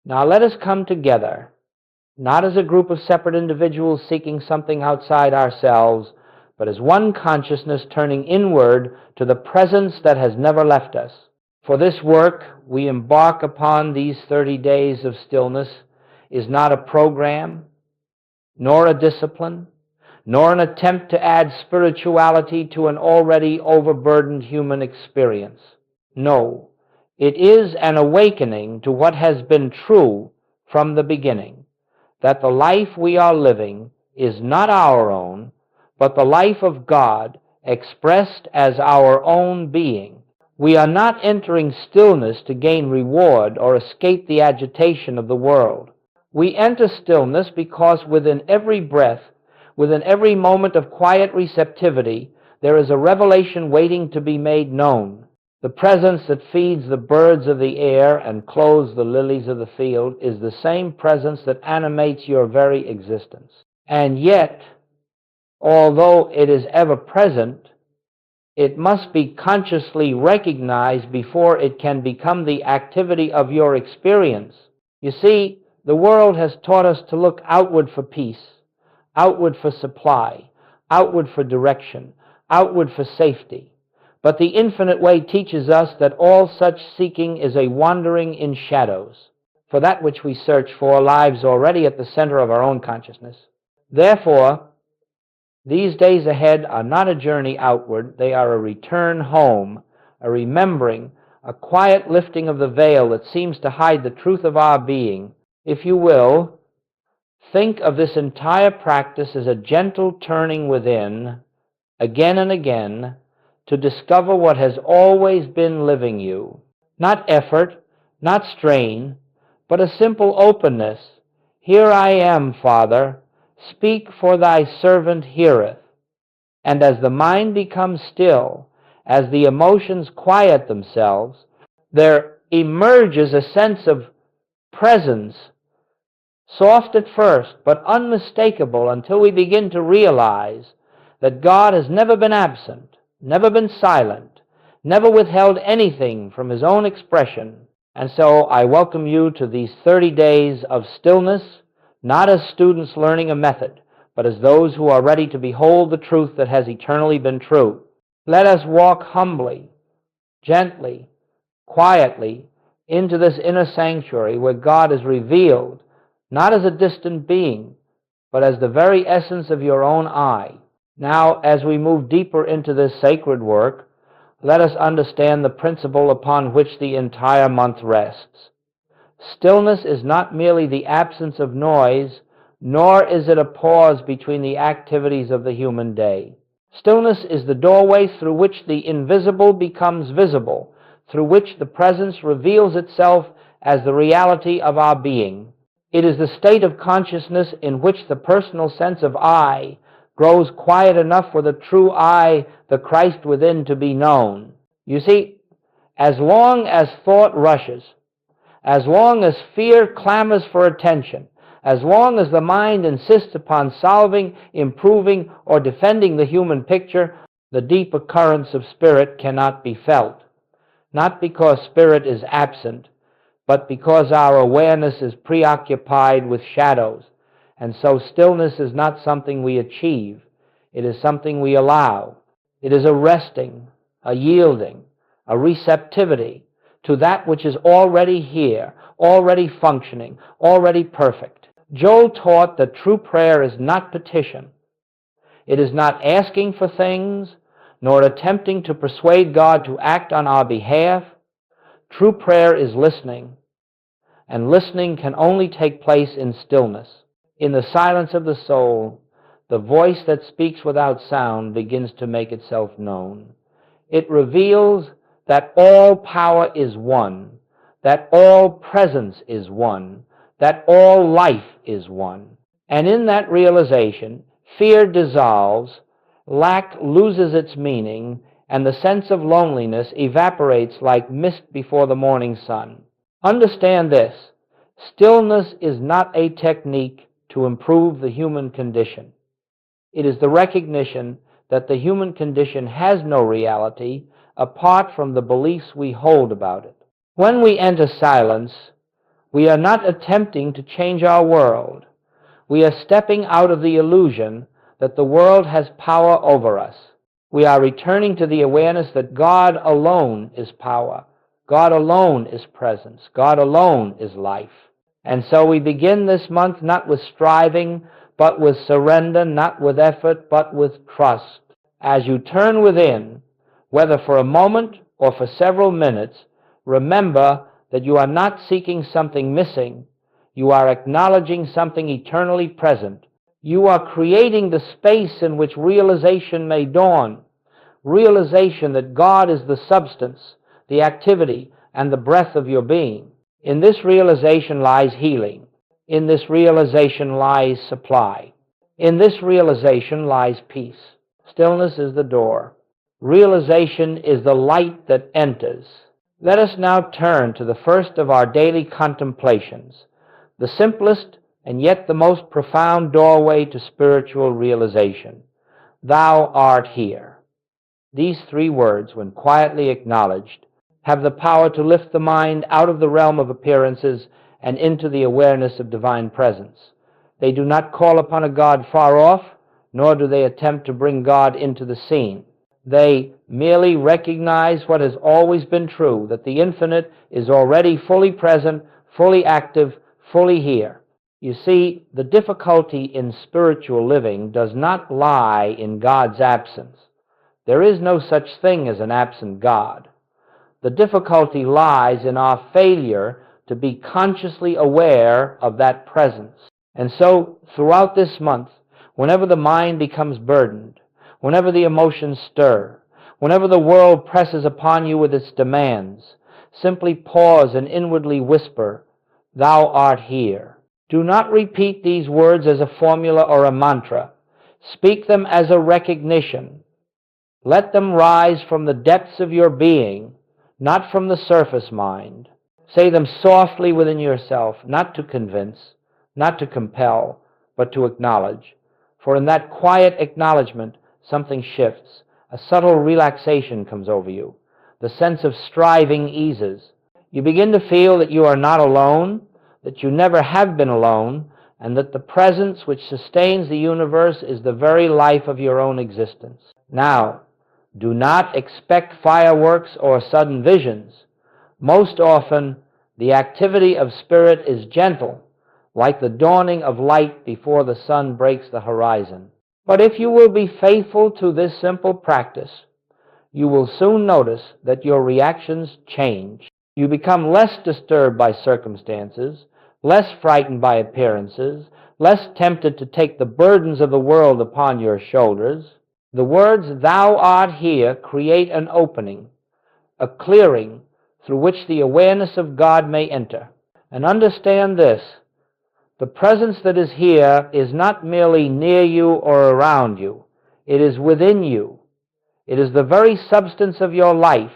Now let us come together, not as a group of separate individuals seeking something outside ourselves, but as one consciousness turning inward to the presence that has never left us. For this work we embark upon these 30 days of stillness is not a program, nor a discipline, nor an attempt to add spirituality to an already overburdened human experience. No, it is an awakening to what has been true from the beginning, that the life we are living is not our own, but the life of God expressed as our own being. We are not entering stillness to gain reward or escape the agitation of the world. We enter stillness because within every breath, within every moment of quiet receptivity, there is a revelation waiting to be made known. The presence that feeds the birds of the air and clothes the lilies of the field is the same presence that animates your very existence. And yet, although it is ever present, it must be consciously recognized before it can become the activity of your experience. You see, the world has taught us to look outward for peace, outward for supply, outward for direction, outward for safety. But the infinite way teaches us that all such seeking is a wandering in shadows. For that which we search for lies already at the center of our own consciousness. Therefore, these days ahead are not a journey outward, they are a return home, a remembering, a quiet lifting of the veil that seems to hide the truth of our being. If you will, think of this entire practice as a gentle turning within, again and again, to discover what has always been living you. Not effort, not strain, but a simple openness. Here I am, Father. Speak, for thy servant heareth. And as the mind becomes still, as the emotions quiet themselves, there emerges a sense of presence, soft at first, but unmistakable until we begin to realize that God has never been absent, never been silent, never withheld anything from his own expression. And so I welcome you to these 30 days of stillness, not as students learning a method, but as those who are ready to behold the truth that has eternally been true. Let us walk humbly, gently, quietly into this inner sanctuary where God is revealed, not as a distant being, but as the very essence of your own I. Now, as we move deeper into this sacred work, let us understand the principle upon which the entire month rests. Stillness is not merely the absence of noise, nor is it a pause between the activities of the human day. Stillness is the doorway through which the invisible becomes visible, through which the presence reveals itself as the reality of our being. It is the state of consciousness in which the personal sense of I grows quiet enough for the true I, the Christ within, to be known. You see, as long as thought rushes, as long as fear clamors for attention, as long as the mind insists upon solving, improving, or defending the human picture, the deeper currents of spirit cannot be felt. Not because spirit is absent, but because our awareness is preoccupied with shadows. And so stillness is not something we achieve. It is something we allow. It is a resting, a yielding, a receptivity to that which is already here, already functioning, already perfect. Joel taught that true prayer is not petition. It is not asking for things, nor attempting to persuade God to act on our behalf. True prayer is listening, and listening can only take place in stillness. In the silence of the soul, the voice that speaks without sound begins to make itself known. It reveals that all power is one, that all presence is one, that all life is one. And in that realization, fear dissolves, lack loses its meaning, and the sense of loneliness evaporates like mist before the morning sun. Understand this: stillness is not a technique to improve the human condition. It is the recognition that the human condition has no reality apart from the beliefs we hold about it. When we enter silence, We are not attempting to change our world. We are stepping out of the illusion that the world has power over us. We are returning to the awareness that God alone is power. God alone is presence. God alone is life. And so we begin this month not with striving, but with surrender, not with effort, but with trust. As you turn within, whether for a moment or for several minutes, remember that you are not seeking something missing. You are acknowledging something eternally present. You are creating the space in which realization may dawn. Realization that God is the substance, the activity, and the breath of your being. In this realization lies healing. In this realization lies supply. In this realization lies peace. Stillness is the door. Realization is the light that enters. Let us now turn to the first of our daily contemplations, the simplest and yet the most profound doorway to spiritual realization. Thou art here. These three words, when quietly acknowledged, have the power to lift the mind out of the realm of appearances and into the awareness of divine presence. They do not call upon a God far off, nor do they attempt to bring God into the scene. They merely recognize what has always been true, that the infinite is already fully present, fully active, fully here. You see, the difficulty in spiritual living does not lie in God's absence. There is no such thing as an absent God. The difficulty lies in our failure to be consciously aware of that presence. And so, throughout this month, whenever the mind becomes burdened, whenever the emotions stir, whenever the world presses upon you with its demands, simply pause and inwardly whisper, "Thou art here." Do not repeat these words as a formula or a mantra. Speak them as a recognition. Let them rise from the depths of your being, not from the surface mind. Say them softly within yourself, not to convince, not to compel, but to acknowledge. For in that quiet acknowledgement, something shifts. A subtle relaxation comes over you. The sense of striving eases. You begin to feel that you are not alone, that you never have been alone, and that the presence which sustains the universe is the very life of your own existence. Now, do not expect fireworks or sudden visions. Most often, the activity of spirit is gentle, like the dawning of light before the sun breaks the horizon. But if you will be faithful to this simple practice, you will soon notice that your reactions change. You become less disturbed by circumstances, less frightened by appearances, less tempted to take the burdens of the world upon your shoulders. The words, "Thou art here," create an opening, a clearing through which the awareness of God may enter. And understand this: the presence that is here is not merely near you or around you. It is within you. It is the very substance of your life.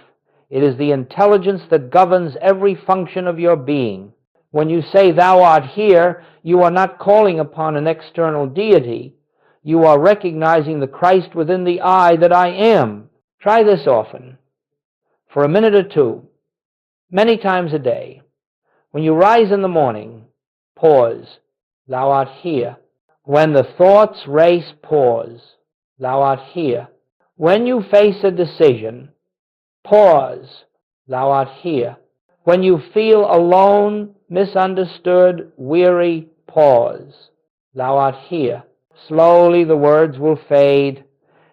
It is the intelligence that governs every function of your being. When you say, "Thou art here," you are not calling upon an external deity. You are recognizing the Christ within the I that I am. Try this often, for a minute or two, many times a day. When you rise in the morning, pause. Thou art here. When the thoughts race, pause. Thou art here. When you face a decision, pause. Thou art here. When you feel alone, misunderstood, weary, pause. Thou art here. Slowly the words will fade,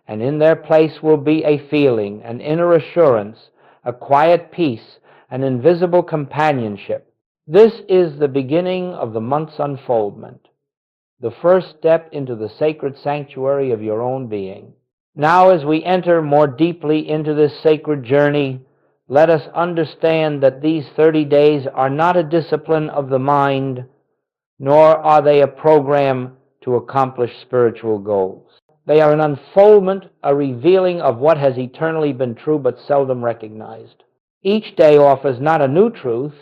and in their place will be a feeling, an inner assurance, a quiet peace, an invisible companionship. This is the beginning of the month's unfoldment, the first step into the sacred sanctuary of your own being. Now, as we enter more deeply into this sacred journey, let us understand that these 30 days are not a discipline of the mind, nor are they a program to accomplish spiritual goals. They are an unfoldment, a revealing of what has eternally been true but seldom recognized. Each day offers not a new truth,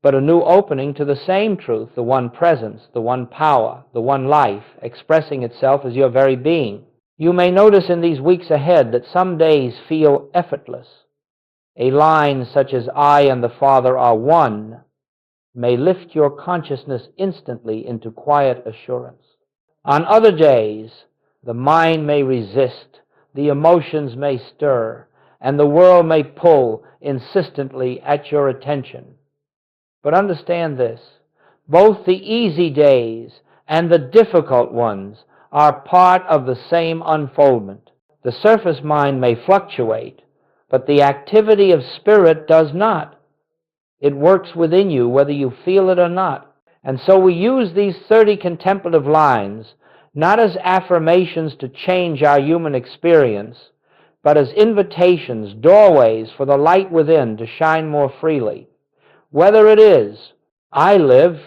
but a new opening to the same truth, the one presence, the one power, the one life, expressing itself as your very being. You may notice in these weeks ahead that some days feel effortless. A line such as "I and the Father are one" may lift your consciousness instantly into quiet assurance. On other days, the mind may resist, the emotions may stir, and the world may pull insistently at your attention. But understand this, both the easy days and the difficult ones are part of the same unfoldment. The surface mind may fluctuate, but the activity of spirit does not. It works within you whether you feel it or not. And so we use these 30 contemplative lines not as affirmations to change our human experience, but as invitations, doorways for the light within to shine more freely. Whether it is, I live,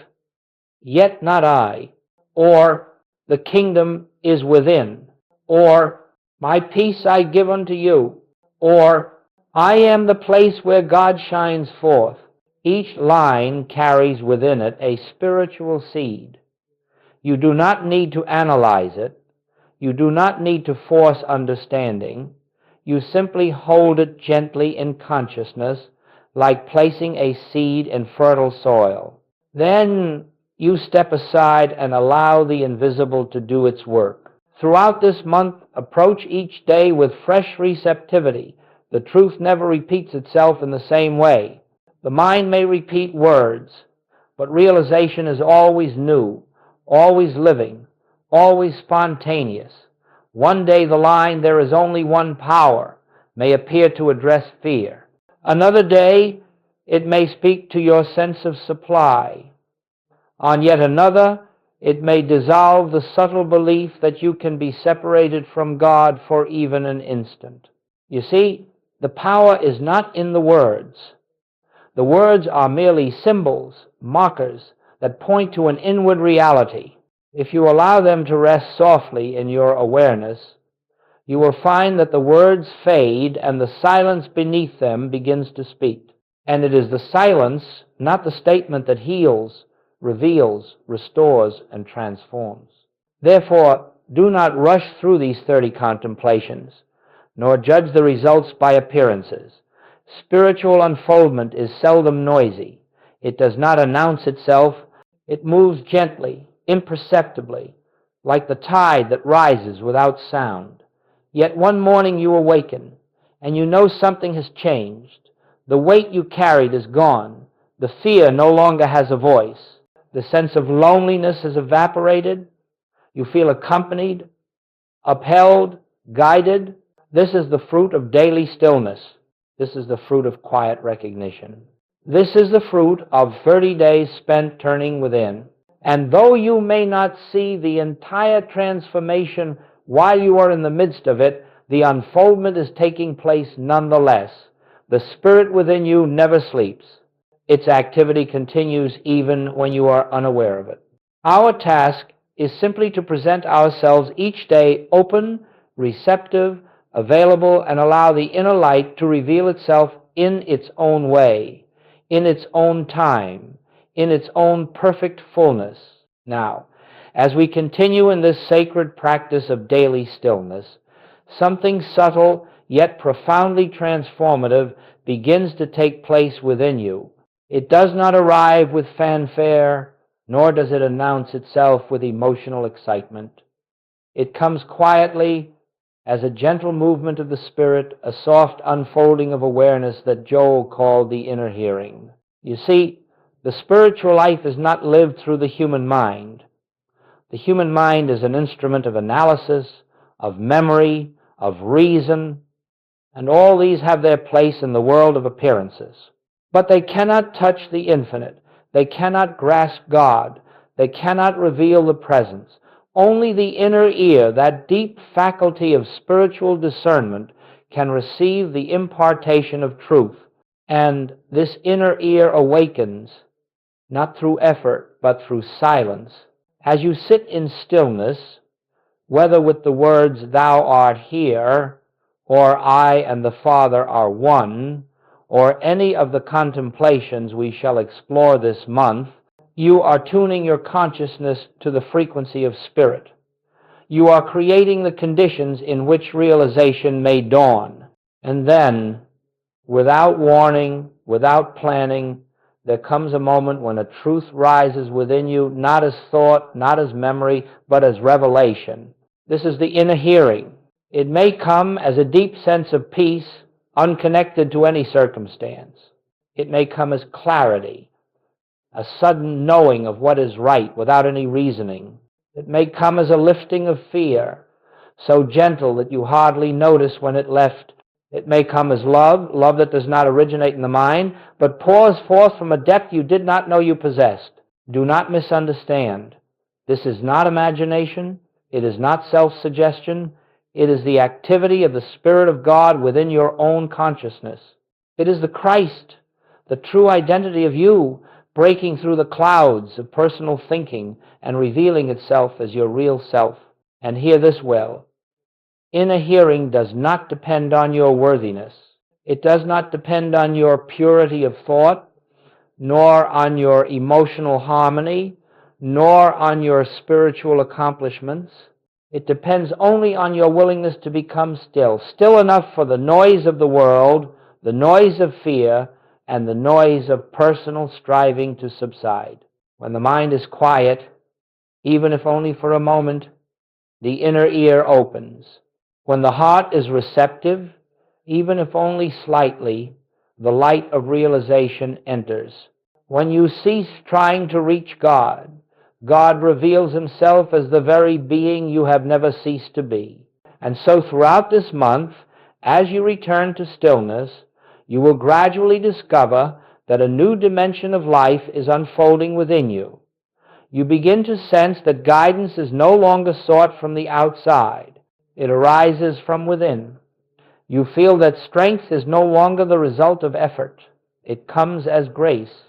yet not I, or the kingdom is within, or my peace I give unto you, or I am the place where God shines forth. Each line carries within it a spiritual seed. You do not need to analyze it. You do not need to force understanding. You simply hold it gently in consciousness, like placing a seed in fertile soil. Then you step aside and allow the invisible to do its work. Throughout this month, approach each day with fresh receptivity. The truth never repeats itself in the same way. The mind may repeat words, but realization is always new, always living, always spontaneous. One day the line, "There is only one power," may appear to address fear. Another day it may speak to your sense of supply. On yet another, it may dissolve the subtle belief that you can be separated from God for even an instant. You see, the power is not in the words. The words are merely symbols, markers, that point to an inward reality. If you allow them to rest softly in your awareness, you will find that the words fade and the silence beneath them begins to speak. And it is the silence, not the statement, that heals, reveals, restores, and transforms. Therefore, do not rush through these 30 contemplations, nor judge the results by appearances. Spiritual unfoldment is seldom noisy. It does not announce itself. It moves gently, imperceptibly, like the tide that rises without sound. Yet one morning you awaken, and you know something has changed. The weight you carried is gone. The fear no longer has a voice. The sense of loneliness has evaporated. You feel accompanied, upheld, guided. This is the fruit of daily stillness. This is the fruit of quiet recognition. This is the fruit of 30 days spent turning within. And though you may not see the entire transformation while you are in the midst of it, the unfoldment is taking place nonetheless. The spirit within you never sleeps. Its activity continues even when you are unaware of it. Our task is simply to present ourselves each day open, receptive, available, and allow the inner light to reveal itself in its own way, in its own time, in its own perfect fullness. Now, as we continue in this sacred practice of daily stillness, something subtle yet profoundly transformative begins to take place within you. It does not arrive with fanfare, nor does it announce itself with emotional excitement. It comes quietly, as a gentle movement of the spirit, a soft unfolding of awareness that Joel called the inner hearing. You see, the spiritual life is not lived through the human mind. The human mind is an instrument of analysis, of memory, of reason, and all these have their place in the world of appearances. But they cannot touch the infinite. They cannot grasp God. They cannot reveal the presence. Only the inner ear, that deep faculty of spiritual discernment, can receive the impartation of truth. And this inner ear awakens, not through effort, but through silence. As you sit in stillness, whether with the words, "Thou art here," or "I and the Father are one," or any of the contemplations we shall explore this month, you are tuning your consciousness to the frequency of spirit. You are creating the conditions in which realization may dawn. And then, without warning, without planning, there comes a moment when a truth rises within you, not as thought, not as memory, but as revelation. This is the inner hearing. It may come as a deep sense of peace, unconnected to any circumstance. It may come as clarity, a sudden knowing of what is right without any reasoning. It may come as a lifting of fear, so gentle that you hardly notice when it left. It may come as love, love that does not originate in the mind, but pours forth from a depth you did not know you possessed. Do not misunderstand. This is not imagination. It is not self-suggestion. It is the activity of the Spirit of God within your own consciousness. It is the Christ, the true identity of you, breaking through the clouds of personal thinking and revealing itself as your real self. And hear this well. Inner hearing does not depend on your worthiness. It does not depend on your purity of thought, nor on your emotional harmony, nor on your spiritual accomplishments. It depends only on your willingness to become still, still enough for the noise of the world, the noise of fear, and the noise of personal striving to subside. When the mind is quiet, even if only for a moment, the inner ear opens. When the heart is receptive, even if only slightly, the light of realization enters. When you cease trying to reach God, God reveals himself as the very being you have never ceased to be. And so throughout this month, as you return to stillness, you will gradually discover that a new dimension of life is unfolding within you. You begin to sense that guidance is no longer sought from the outside. It arises from within. You feel that strength is no longer the result of effort. It comes as grace.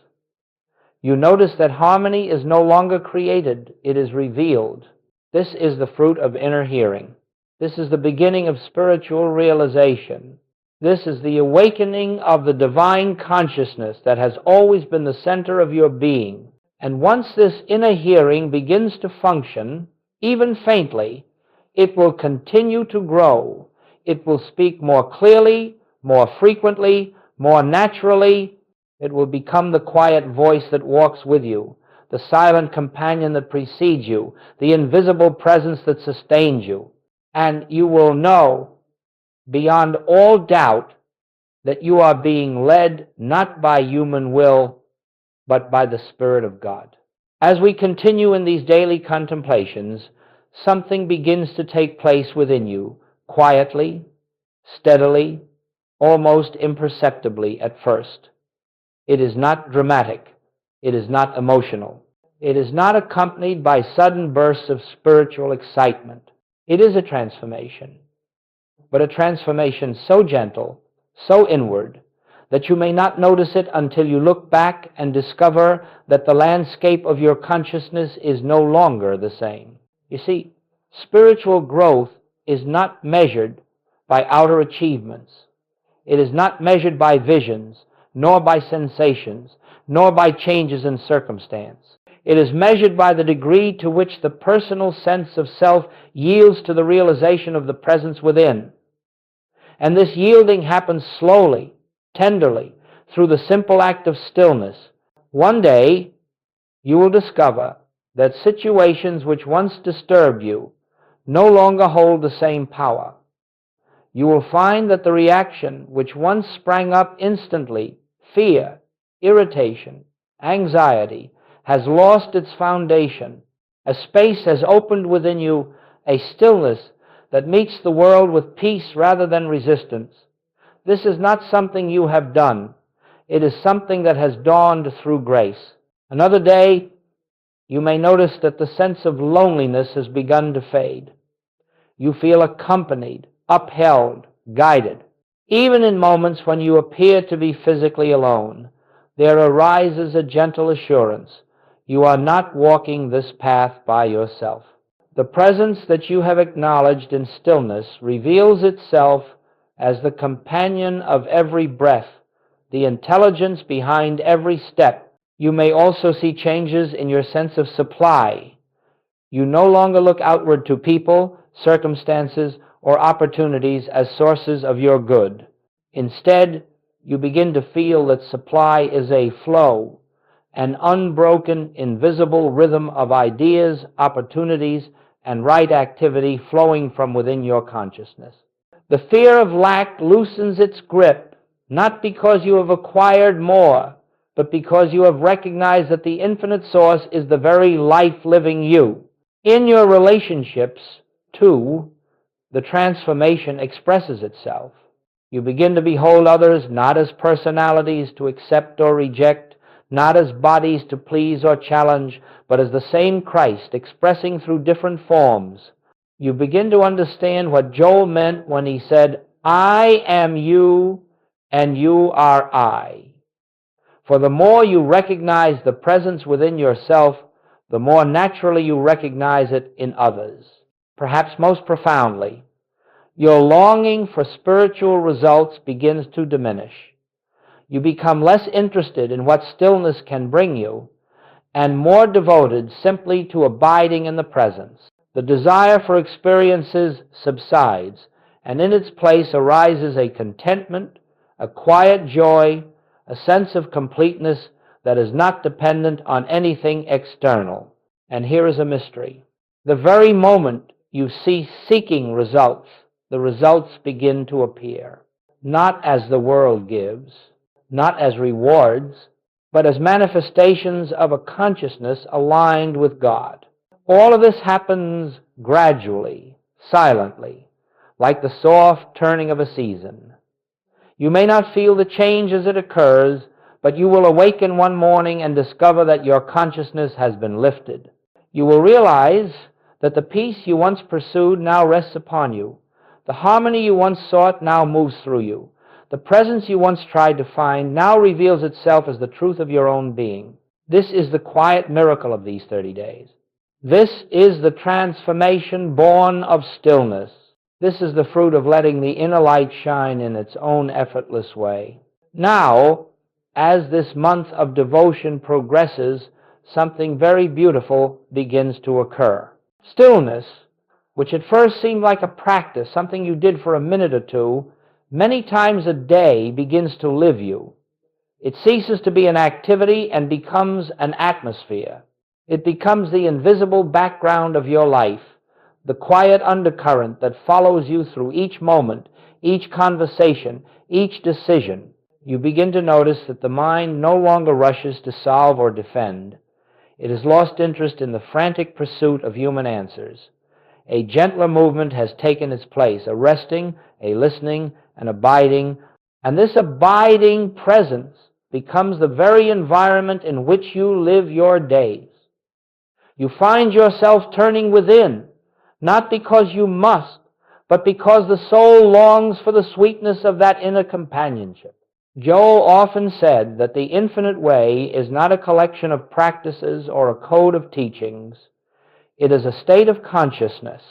You notice that harmony is no longer created. It is revealed. This is the fruit of inner hearing. This is the beginning of spiritual realization. This is the awakening of the divine consciousness that has always been the center of your being. And once this inner hearing begins to function, even faintly, it will continue to grow. It will speak more clearly, more frequently, more naturally. It will become the quiet voice that walks with you, the silent companion that precedes you, the invisible presence that sustains you. And you will know beyond all doubt that you are being led not by human will, but by the Spirit of God. As we continue in these daily contemplations, something begins to take place within you, quietly, steadily, almost imperceptibly at first. It is not dramatic. It is not emotional. It is not accompanied by sudden bursts of spiritual excitement. It is a transformation, but a transformation so gentle, so inward, that you may not notice it until you look back and discover that the landscape of your consciousness is no longer the same. You see, spiritual growth is not measured by outer achievements. It is not measured by visions, nor by sensations, nor by changes in circumstance. It is measured by the degree to which the personal sense of self yields to the realization of the presence within. And this yielding happens slowly, tenderly, through the simple act of stillness. One day, you will discover that situations which once disturbed you no longer hold the same power. You will find that the reaction which once sprang up instantly, fear, irritation, anxiety, has lost its foundation. A space has opened within you, a stillness that meets the world with peace rather than resistance. This is not something you have done. It is something that has dawned through grace. Another day, you may notice that the sense of loneliness has begun to fade. You feel accompanied, upheld, guided. Even in moments when you appear to be physically alone, there arises a gentle assurance. You are not walking this path by yourself. The presence that you have acknowledged in stillness reveals itself as the companion of every breath, the intelligence behind every step. You may also see changes in your sense of supply. You no longer look outward to people, circumstances, or opportunities as sources of your good. Instead, you begin to feel that supply is a flow, an unbroken, invisible rhythm of ideas, opportunities, and right activity flowing from within your consciousness. The fear of lack loosens its grip, not because you have acquired more, but because you have recognized that the infinite source is the very life-living you. In your relationships, too, the transformation expresses itself. You begin to behold others not as personalities to accept or reject, not as bodies to please or challenge, but as the same Christ expressing through different forms. You begin to understand what Joel meant when he said, "I am you and you are I." For the more you recognize the presence within yourself, the more naturally you recognize it in others. Perhaps most profoundly, your longing for spiritual results begins to diminish. You become less interested in what stillness can bring you and more devoted simply to abiding in the presence. The desire for experiences subsides, and in its place arises a contentment, a quiet joy, a sense of completeness that is not dependent on anything external. And here is a mystery. The very moment you cease seeking results, the results begin to appear, not as the world gives, not as rewards, but as manifestations of a consciousness aligned with God. All of this happens gradually, silently, like the soft turning of a season. You may not feel the change as it occurs, but you will awaken one morning and discover that your consciousness has been lifted. You will realize that the peace you once pursued now rests upon you. The harmony you once sought now moves through you. The presence you once tried to find now reveals itself as the truth of your own being. This is the quiet miracle of these 30 days. This is the transformation born of stillness. This is the fruit of letting the inner light shine in its own effortless way. Now, as this month of devotion progresses, something very beautiful begins to occur. Stillness, which at first seemed like a practice, something you did for a minute or two, many times a day begins to live you. It ceases to be an activity and becomes an atmosphere. It becomes the invisible background of your life, the quiet undercurrent that follows you through each moment, each conversation, each decision. You begin to notice that the mind no longer rushes to solve or defend. It has lost interest in the frantic pursuit of human answers. A gentler movement has taken its place, a resting, a listening, an abiding, and this abiding presence becomes the very environment in which you live your days. You find yourself turning within, not because you must, but because the soul longs for the sweetness of that inner companionship. Joel often said that the infinite way is not a collection of practices or a code of teachings. It is a state of consciousness.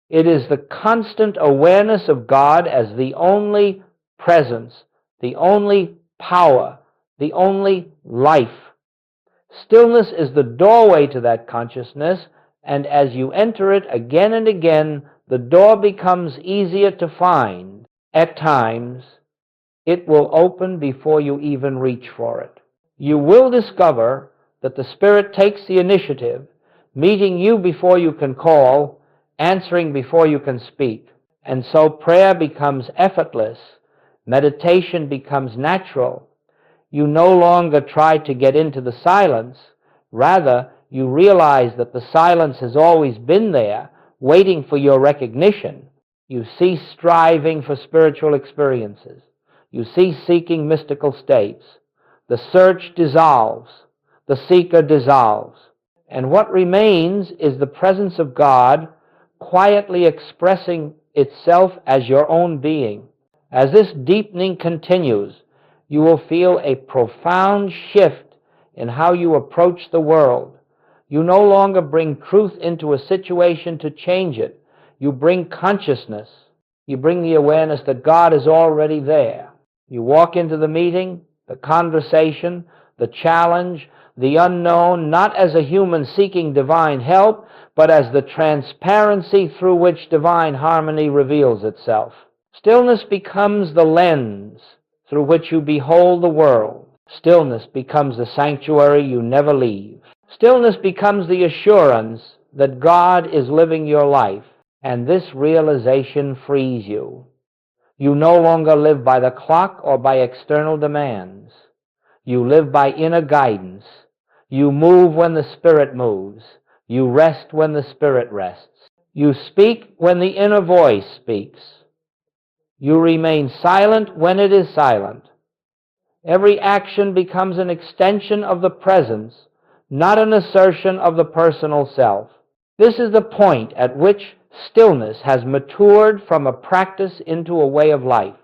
It is the constant awareness of God as the only presence, the only power, the only life. Stillness is the doorway to that consciousness, and as you enter it again and again, the door becomes easier to find. At times, it will open before you even reach for it. You will discover that the Spirit takes the initiative, meeting you before you can call, answering before you can speak. And so prayer becomes effortless. Meditation becomes natural. You no longer try to get into the silence. Rather, you realize that the silence has always been there, waiting for your recognition. You cease striving for spiritual experiences. You cease seeking mystical states. The search dissolves. The seeker dissolves. And what remains is the presence of God quietly expressing itself as your own being. As this deepening continues, you will feel a profound shift in how you approach the world. You no longer bring truth into a situation to change it. You bring consciousness. You bring the awareness that God is already there. You walk into the meeting, the conversation, the challenge, the unknown, not as a human seeking divine help, but as the transparency through which divine harmony reveals itself. Stillness becomes the lens through which you behold the world. Stillness becomes the sanctuary you never leave. Stillness becomes the assurance that God is living your life, and this realization frees you. You no longer live by the clock or by external demands. You live by inner guidance. You move when the Spirit moves. You rest when the Spirit rests. You speak when the inner voice speaks. You remain silent when it is silent. Every action becomes an extension of the presence, not an assertion of the personal self. This is the point at which stillness has matured from a practice into a way of life.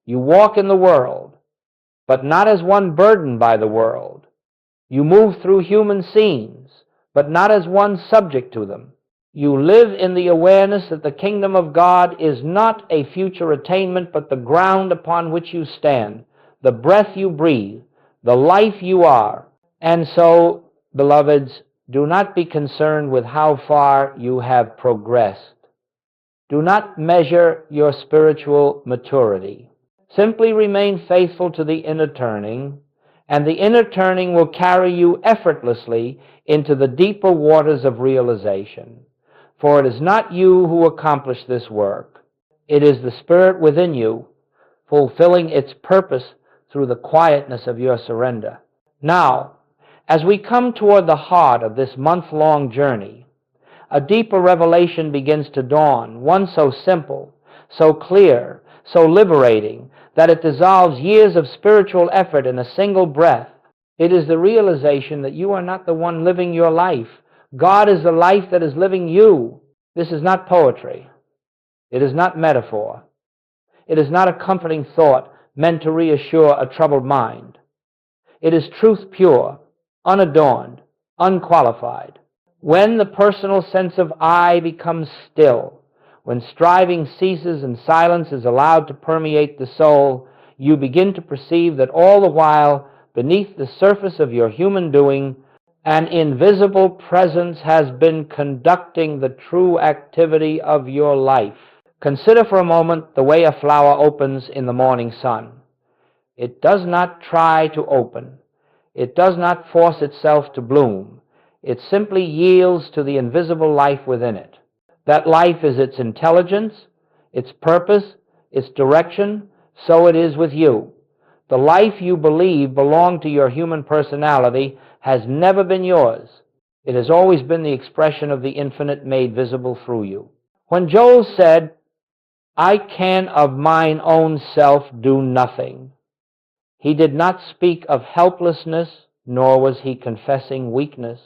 You walk in the world, but not as one burdened by the world. You move through human scenes, but not as one subject to them. You live in the awareness that the kingdom of God is not a future attainment, but the ground upon which you stand, the breath you breathe, the life you are. And so, beloveds, do not be concerned with how far you have progressed. Do not measure your spiritual maturity. Simply remain faithful to the inner turning, and the inner turning will carry you effortlessly into the deeper waters of realization. For it is not you who accomplish this work. It is the Spirit within you, fulfilling its purpose through the quietness of your surrender. Now, as we come toward the heart of this month-long journey, a deeper revelation begins to dawn, one so simple, so clear, so liberating, that it dissolves years of spiritual effort in a single breath. It is the realization that you are not the one living your life. God is the life that is living you. This is not poetry. It is not metaphor. It is not a comforting thought meant to reassure a troubled mind. It is truth pure, unadorned, unqualified. When the personal sense of I becomes still, when striving ceases and silence is allowed to permeate the soul, you begin to perceive that all the while, beneath the surface of your human doing, an invisible presence has been conducting the true activity of your life. Consider for a moment the way a flower opens in the morning sun. It does not try to open. It does not force itself to bloom. It simply yields to the invisible life within it. That life is its intelligence, its purpose, its direction. So it is with you. The life you believe belonged to your human personality has never been yours. It has always been the expression of the infinite made visible through you. When Joel said, "I can of mine own self do nothing," he did not speak of helplessness, nor was he confessing weakness.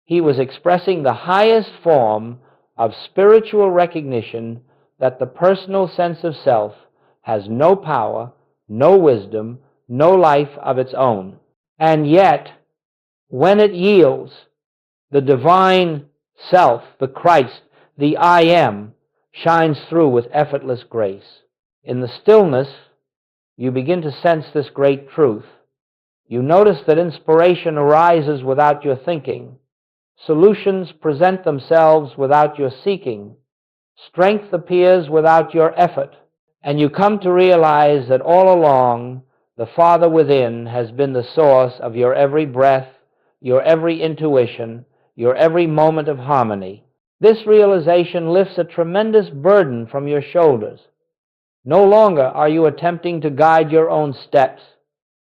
He was expressing the highest form of spiritual recognition that the personal sense of self has no power, no wisdom, no life of its own. And yet, when it yields, the divine self, the Christ, the I Am, shines through with effortless grace. In the stillness, you begin to sense this great truth. You notice that inspiration arises without your thinking. Solutions present themselves without your seeking. Strength appears without your effort. And you come to realize that all along, the Father within has been the source of your every breath, your every intuition, your every moment of harmony. This realization lifts a tremendous burden from your shoulders. No longer are you attempting to guide your own steps,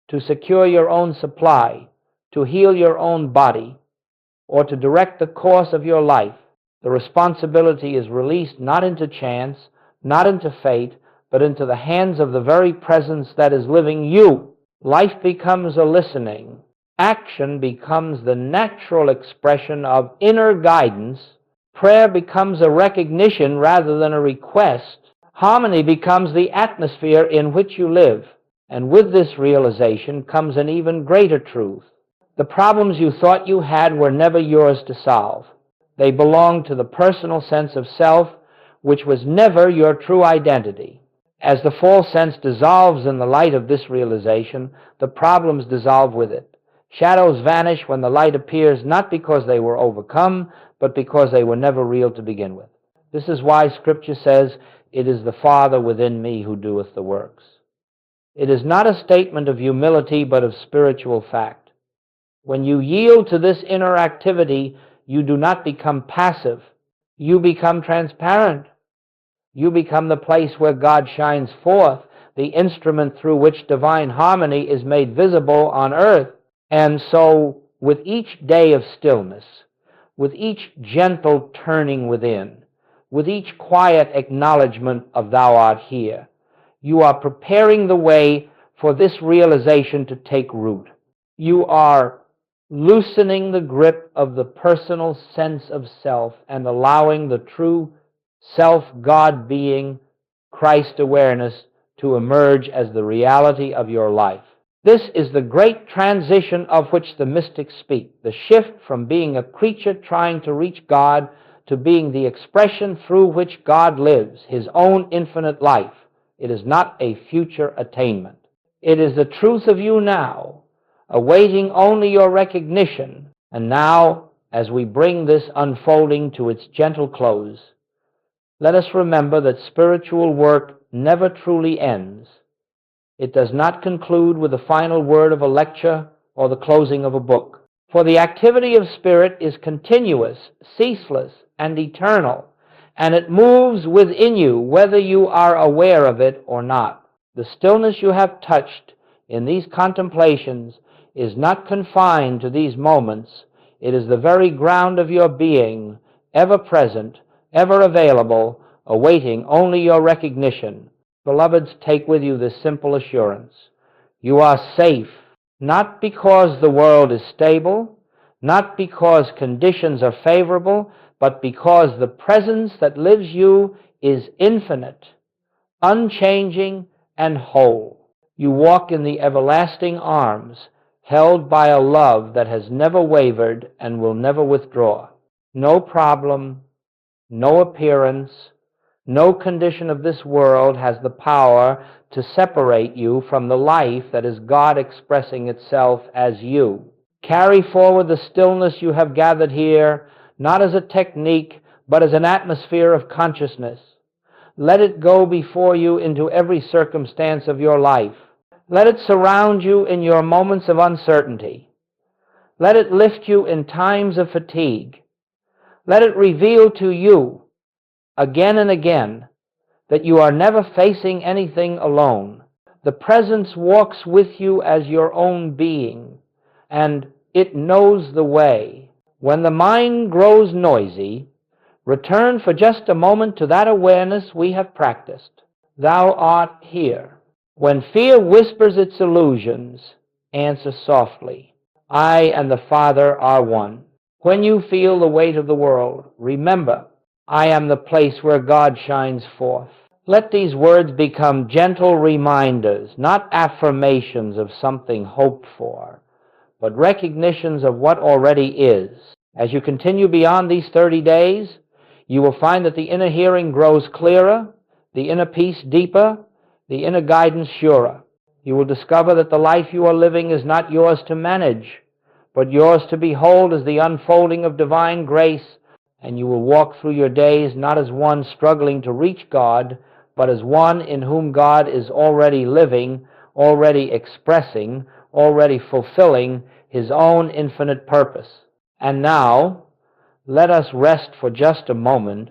to secure your own supply, to heal your own body, or to direct the course of your life. The responsibility is released not into chance, not into fate, but into the hands of the very presence that is living you. Life becomes a listening. Action becomes the natural expression of inner guidance. Prayer becomes a recognition rather than a request. Harmony becomes the atmosphere in which you live. And with this realization comes an even greater truth. The problems you thought you had were never yours to solve. They belonged to the personal sense of self, which was never your true identity. As the false sense dissolves in the light of this realization, the problems dissolve with it. Shadows vanish when the light appears, not because they were overcome, but because they were never real to begin with. This is why Scripture says, "It is the Father within me who doeth the works." It is not a statement of humility, but of spiritual fact. When you yield to this inner activity, you do not become passive. You become transparent. You become the place where God shines forth, the instrument through which divine harmony is made visible on earth. And so, with each day of stillness, with each gentle turning within, with each quiet acknowledgement of Thou art here, you are preparing the way for this realization to take root. You are loosening the grip of the personal sense of self and allowing the true self-God being, Christ awareness, to emerge as the reality of your life. This is the great transition of which the mystics speak, the shift from being a creature trying to reach God to being the expression through which God lives, His own infinite life. It is not a future attainment. It is the truth of you now, awaiting only your recognition. And now, as we bring this unfolding to its gentle close, let us remember that spiritual work never truly ends. It does not conclude with the final word of a lecture or the closing of a book. For the activity of spirit is continuous, ceaseless, and eternal, and it moves within you whether you are aware of it or not. The stillness you have touched in these contemplations is not confined to these moments. It is the very ground of your being, ever present, ever available, awaiting only your recognition. Beloveds, take with you this simple assurance. You are safe, not because the world is stable, not because conditions are favorable, but because the presence that lives you is infinite, unchanging, and whole. You walk in the everlasting arms, held by a love that has never wavered and will never withdraw. No problem, no appearance, no condition of this world has the power to separate you from the life that is God expressing itself as you. Carry forward the stillness you have gathered here, not as a technique, but as an atmosphere of consciousness. Let it go before you into every circumstance of your life. Let it surround you in your moments of uncertainty. Let it lift you in times of fatigue. Let it reveal to you, again and again, that you are never facing anything alone. The presence walks with you as your own being, and it knows the way. When the mind grows noisy, return for just a moment to that awareness we have practiced. Thou art here. When fear whispers its illusions, answer softly, I and the Father are one. When you feel the weight of the world, remember, I am the place where God shines forth. Let these words become gentle reminders, not affirmations of something hoped for, but recognitions of what already is. As you continue beyond these 30 days, you will find that the inner hearing grows clearer, the inner peace deeper, the inner guidance surer. You will discover that the life you are living is not yours to manage, but yours to behold as the unfolding of divine grace, and you will walk through your days not as one struggling to reach God, but as one in whom God is already living, already expressing, already fulfilling His own infinite purpose. And now, let us rest for just a moment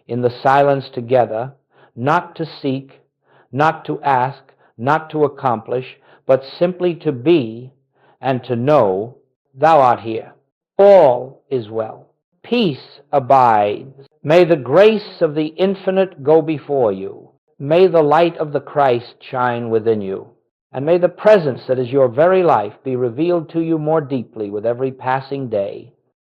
in the silence together, not to seek, not to ask, not to accomplish, but simply to be and to know Thou art here. All is well. Peace abides. May the grace of the infinite go before you. May the light of the Christ shine within you. And may the presence that is your very life be revealed to you more deeply with every passing day.